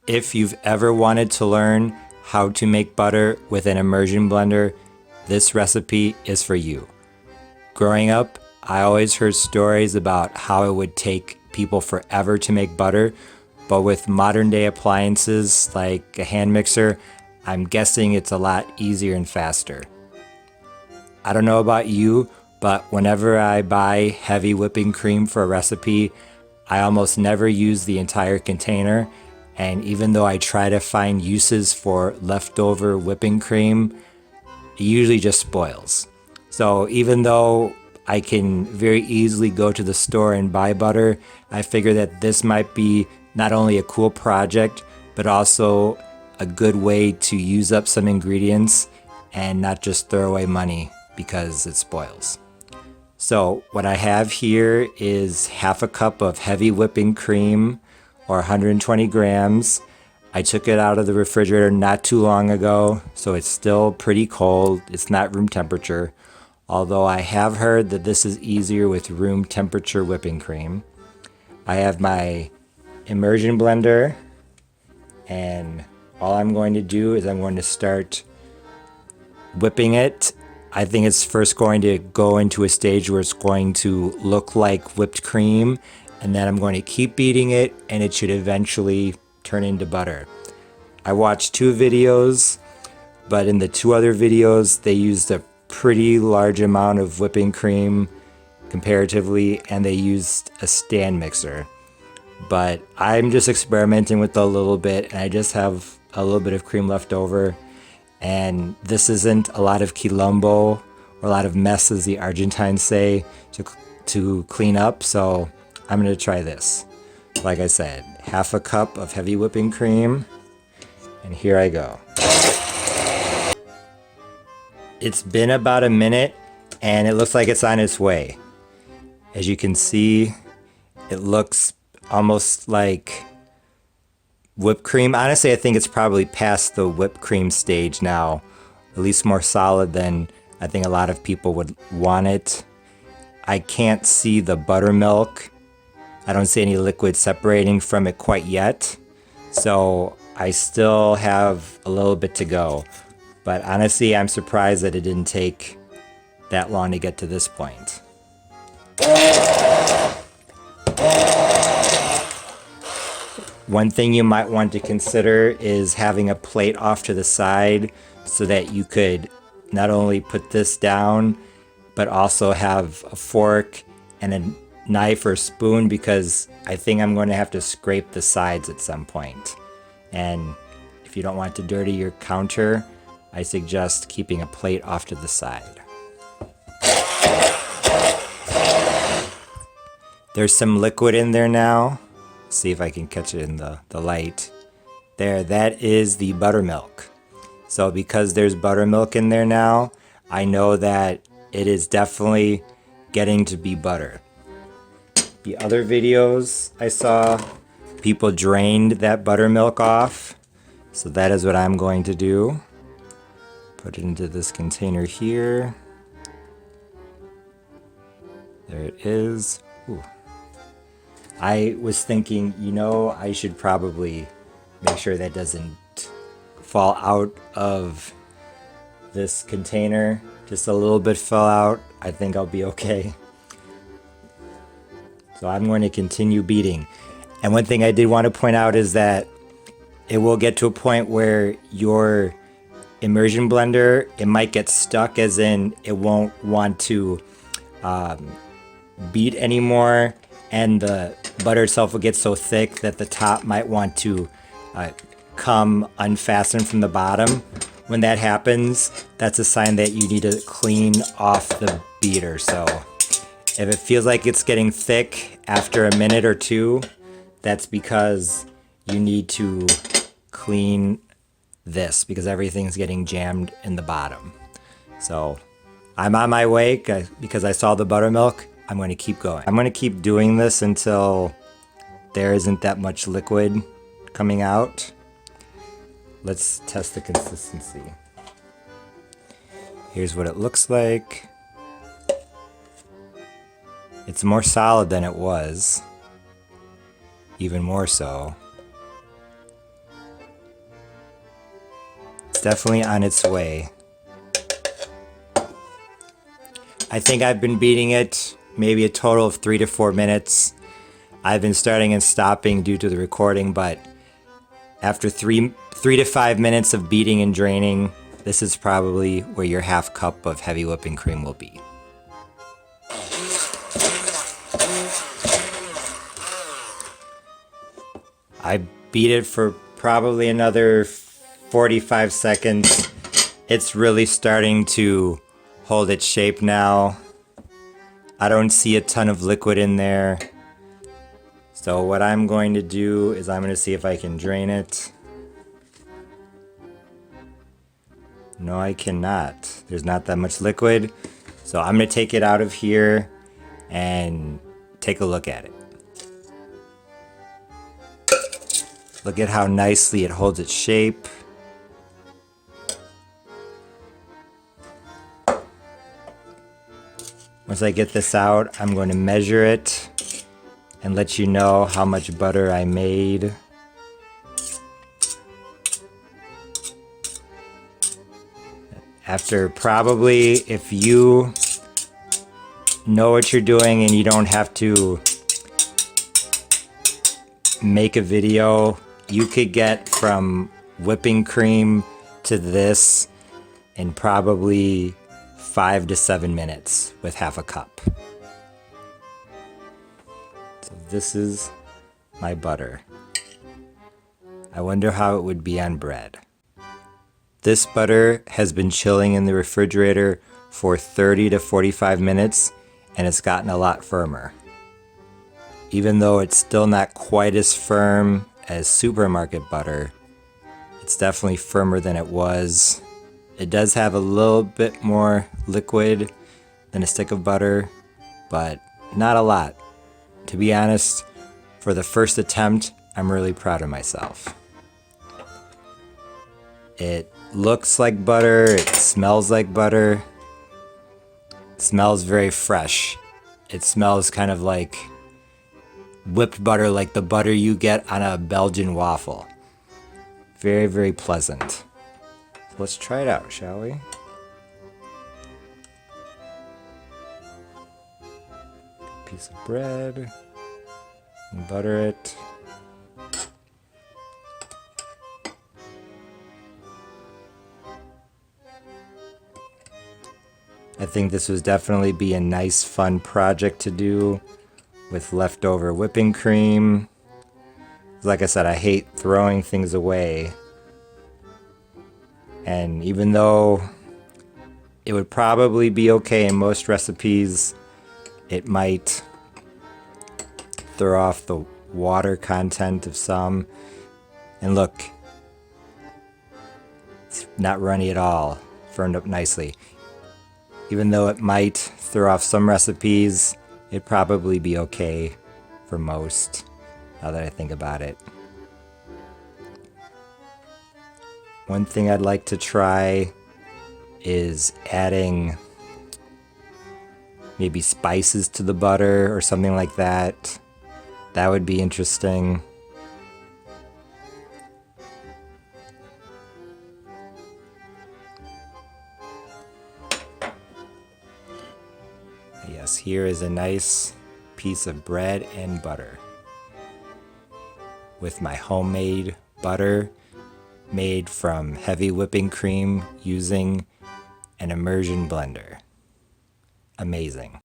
If you've ever wanted to learn how to make butter with an immersion blender, this recipe is for you. Growing up, I always heard stories about how it would take people forever to make butter, but with modern day appliances like a hand mixer, I'm guessing it's a lot easier and faster. I don't know about you, but whenever I buy heavy whipping cream for a recipe, I almost never use the entire container. And even though I try to find uses for leftover whipping cream, it usually just spoils. So even though I can very easily go to the store and buy butter, I figure that this might be not only a cool project, but also a good way to use up some ingredients and not just throw away money because it spoils. So what I have here is half a cup of heavy whipping cream, or 120 grams. I took it out of the refrigerator not too long ago, so it's still pretty cold. It's not room temperature, although I have heard that this is easier with room temperature whipping cream. I have my immersion blender, and all I'm going to do is I'm going to start whipping it. I think it's first going to go into a stage where it's going to look like whipped cream, and then I'm going to keep beating it, and it should eventually turn into butter. I watched 2 videos, but in the 2 other videos, they used a pretty large amount of whipping cream comparatively, and they used a stand mixer. But I'm just experimenting with a little bit, and I just have a little bit of cream left over. And this isn't a lot of quilombo or a lot of mess, as the Argentines say, to clean up. So I'm going to try this. Like I said, half a cup of heavy whipping cream. And here I go. It's been about a minute and it looks like it's on its way. As you can see, it looks almost like whipped cream. Honestly, I think it's probably past the whipped cream stage now. At least more solid than I think a lot of people would want it. I can't see the buttermilk. I don't see any liquid separating from it quite yet. So I still have a little bit to go. But honestly, I'm surprised that it didn't take that long to get to this point. One thing you might want to consider is having a plate off to the side so that you could not only put this down, but also have a fork and a knife or spoon, because I think I'm going to have to scrape the sides at some point. And if you don't want to dirty your counter, I suggest keeping a plate off to the side. There's some liquid in there now. See if I can catch it in the light. There, that is the buttermilk. So because there's buttermilk in there now, I know that it is definitely getting to be butter. The other videos I saw, people drained that buttermilk off. So that is what I'm going to do. Put it into this container here. There it is. Ooh. I was thinking, I should probably make sure that doesn't fall out of this container. Just a little bit fell out. I think I'll be okay. So I'm going to continue beating. And one thing I did want to point out is that it will get to a point where your immersion blender, it might get stuck, as in it won't want to beat anymore. And the butter itself will get so thick that the top might want to come unfastened from the bottom. When that happens, that's a sign that you need to clean off the beater. So if it feels like it's getting thick after a minute or 2, that's because you need to clean this, because everything's getting jammed in the bottom. So I'm on my way because I saw the buttermilk. I'm going to keep going. I'm going to keep doing this until there isn't that much liquid coming out. Let's test the consistency. Here's what it looks like. It's more solid than it was. Even more so. It's definitely on its way. I think I've been beating it maybe a total of 3 to 4 minutes. I've been starting and stopping due to the recording, but after 3 to 5 minutes of beating and draining, this is probably where your half cup of heavy whipping cream will be. I beat it for probably another 45 seconds. It's really starting to hold its shape now. I don't see a ton of liquid in there. So what I'm going to do is I'm going to see if I can drain it. No, I cannot. There's not that much liquid. So I'm going to take it out of here and take a look at it. Look at how nicely it holds its shape. Once I get this out, I'm going to measure it and let you know how much butter I made. After probably, if you know what you're doing and you don't have to make a video, you could get from whipping cream to this in probably 5 to 7 minutes with half a cup. So this is my butter. I wonder how it would be on bread. This butter has been chilling in the refrigerator for 30 to 45 minutes and it's gotten a lot firmer. Even though it's still not quite as firm as supermarket butter, it's definitely firmer than it was. It does have a little bit more liquid than a stick of butter, but not a lot. To be honest, for the first attempt, I'm really proud of myself. It looks like butter, it smells like butter. It smells very fresh. It smells kind of like whipped butter, like the butter you get on a Belgian waffle. Very, very pleasant. Let's try it out, shall we? Piece of bread, and butter it. I think this would definitely be a nice, fun project to do with leftover whipping cream. Like I said, I hate throwing things away. And even though it would probably be okay in most recipes, it might throw off the water content of some. And look, it's not runny at all, firmed up nicely. Even though it might throw off some recipes, it'd probably be okay for most, now that I think about it. One thing I'd like to try is adding maybe spices to the butter or something like that. That would be interesting. Yes, here is a nice piece of bread and butter with my homemade butter made from heavy whipping cream using an immersion blender. Amazing.